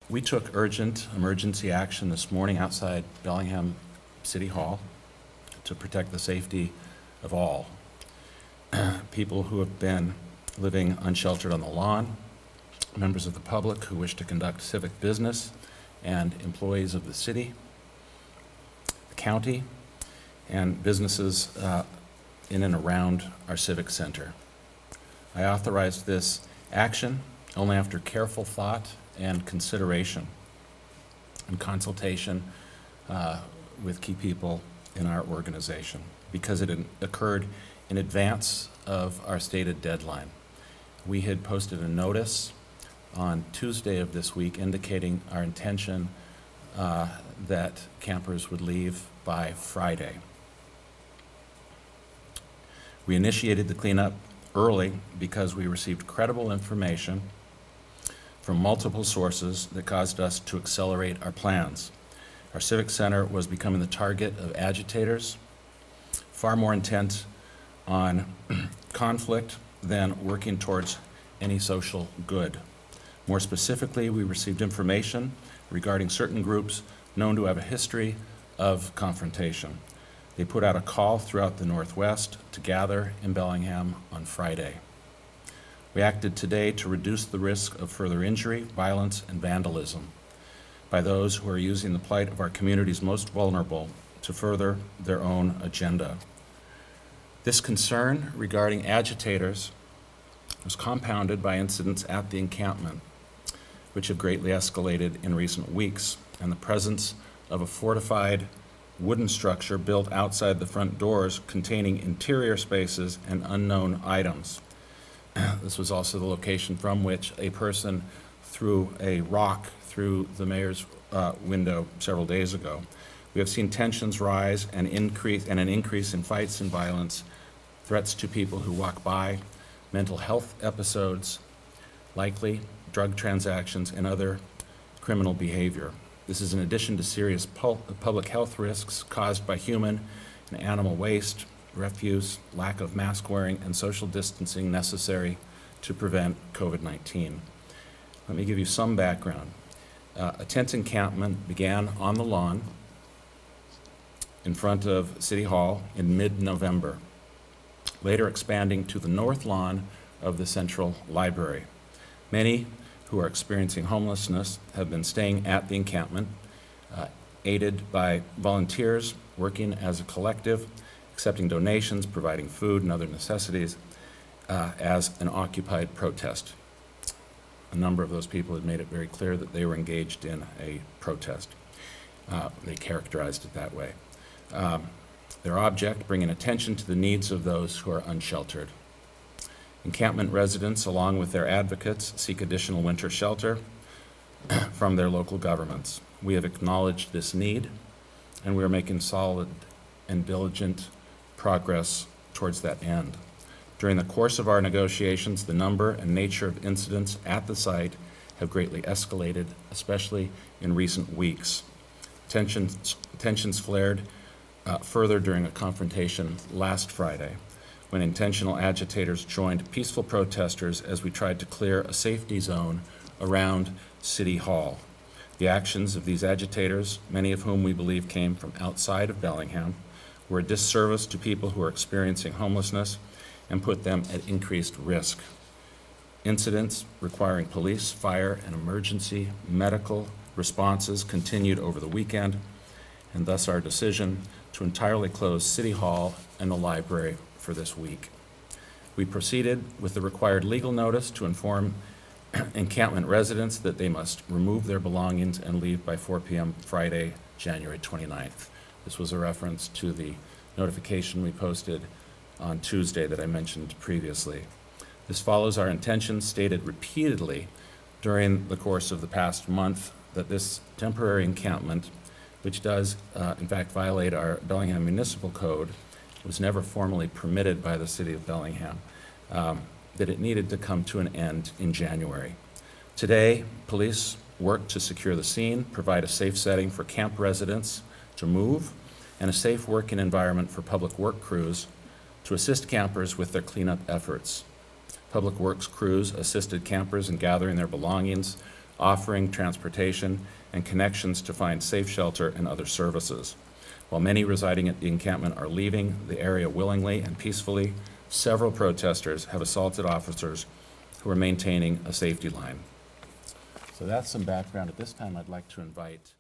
We took urgent emergency action this morning outside Bellingham City Hall to protect the safety of all people who have been living unsheltered on the lawn, members of the public who wish to conduct civic business, and employees of the city, the county, and businesses in and around our civic center. I authorized this action only after careful thought and consideration and consultation with key people in our organization, because it occurred in advance of our stated deadline. We had posted a notice on Tuesday of this week indicating our intention that campers would leave by Friday. We initiated the cleanup early because we received credible information from multiple sources that caused us to accelerate our plans. Our civic center was becoming the target of agitators, far more intent on conflict than working towards any social good. More specifically, we received information regarding certain groups known to have a history of confrontation. They put out a call throughout the Northwest to gather in Bellingham on Friday. We acted today to reduce the risk of further injury, violence, and vandalism by those who are using the plight of our community's most vulnerable to further their own agenda. This concern regarding agitators was compounded by incidents at the encampment, which have greatly escalated in recent weeks, and the presence of a fortified wooden structure built outside the front doors containing interior spaces and unknown items. This was also the location from which a person threw a rock through the mayor's window several days ago. We have seen tensions rise and an increase in fights and violence, threats to people who walk by, mental health episodes, likely drug transactions, and other criminal behavior. This is in addition to serious public health risks caused by human and animal waste, refuse, lack of mask wearing, and social distancing necessary to prevent COVID-19. Let me give you some background. A tent encampment began on the lawn in front of City Hall in mid-November, later expanding to the north lawn of the Central Library. Many who are experiencing homelessness have been staying at the encampment, aided by volunteers working as a collective, accepting donations, providing food and other necessities as an occupied protest. A number of those people had made it very clear that they were engaged in a protest. They characterized it that way. Their object, bringing attention to the needs of those who are unsheltered. Encampment residents, along with their advocates, seek additional winter shelter from their local governments. We have acknowledged this need, and we are making solid and diligent progress towards that end. During the course of our negotiations, the number and nature of incidents at the site have greatly escalated, especially in recent weeks. Tensions flared further during a confrontation last Friday, when intentional agitators joined peaceful protesters as we tried to clear a safety zone around City Hall. The actions of these agitators, many of whom we believe came from outside of Bellingham, were a disservice to people who are experiencing homelessness and put them at increased risk. Incidents requiring police, fire, and emergency medical responses continued over the weekend, and thus our decision to entirely close City Hall and the library for this week. We proceeded with the required legal notice to inform encampment residents that they must remove their belongings and leave by 4 p.m. Friday, January 29th. This was a reference to the notification we posted on Tuesday that I mentioned previously. This follows our intention stated repeatedly during the course of the past month that this temporary encampment, which does in fact violate our Bellingham Municipal Code, was never formally permitted by the City of Bellingham, that it needed to come to an end in January. Today, police worked to secure the scene, provide a safe setting for camp residents to move, and a safe working environment for public work crews to assist campers with their cleanup efforts. Public Works crews assisted campers in gathering their belongings offering transportation and connections to find safe shelter and other services. While many residing at the encampment are leaving the area willingly and peacefully, several protesters have assaulted officers who are maintaining a safety line. So that's some background. At this time, I'd like to invite